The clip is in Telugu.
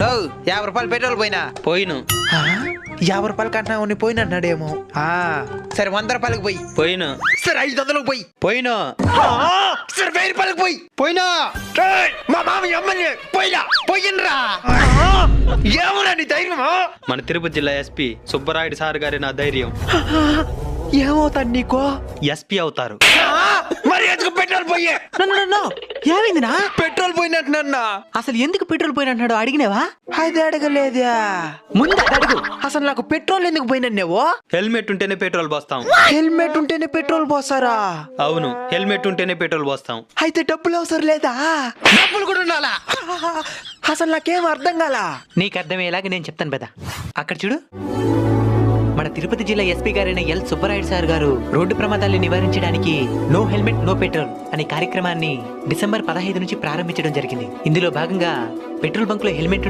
రూపాయలు పెట్రోల్ పోయినా పోయిను 50 రూపాయలు కట్టినా ఉన్ని పోయిన అన్నాడేమో సరే 100 రూపాయలకు పోయి పోయిను సరే 500లకు పోయి పోయిను సరే 1000 రూపాయలకు పోయి పోయినా మా మామ ఎమ్మెల్యే పోయినా పోయినరా ఏమన్నా నీ ధైర్యమా మన తిరుపతి జిల్లా ఎస్పీ సుబ్బరాయుడు సార్ గారి నా ధైర్యం ఏమవుతాడు నీకో ఎస్పీ అవుతారు మరి ఎందుకు పెట్రోల్ పోయే ఏమైందినా పెట్రోల్ పోయినట్టున్నా అసలు ఎందుకు పెట్రోల్ పోయినట్టు అడిగినావా అది అడగలేదా ముందు అది అడుగు. అసలు నాకు పెట్రోల్ ఎందుకు పోయినన్నేవో హెల్మెట్ ఉంటేనే పెట్రోల్ పోస్తాం హెల్మెట్ ఉంటేనే పెట్రోల్ పోస్తారా అవును హెల్మెట్ ఉంటేనే పెట్రోల్ పోస్తాం అయితే డబ్బులు అవసరం లేదా డబ్బులు కూడా ఉండాలా అసలు నాకేం అర్థం కాలా నీకు అర్థమయ్యేలాగా నేను చెప్తాను పెద్ద అక్కడ చూడు మన తిరుపతి జిల్లా ఎస్పీ గారైన ఎల్ సుబ్బరాయుడు సార్ గారు రోడ్డు ప్రమాదాలను నివారించడానికి నో హెల్మెట్ నో పెట్రోల్ అనే కార్యక్రమాన్ని డిసెంబర్ 15 నుంచి ప్రారంభించడం జరిగింది. ఇందులో భాగంగా పెట్రోల్ బంక్ లో హెల్మెట్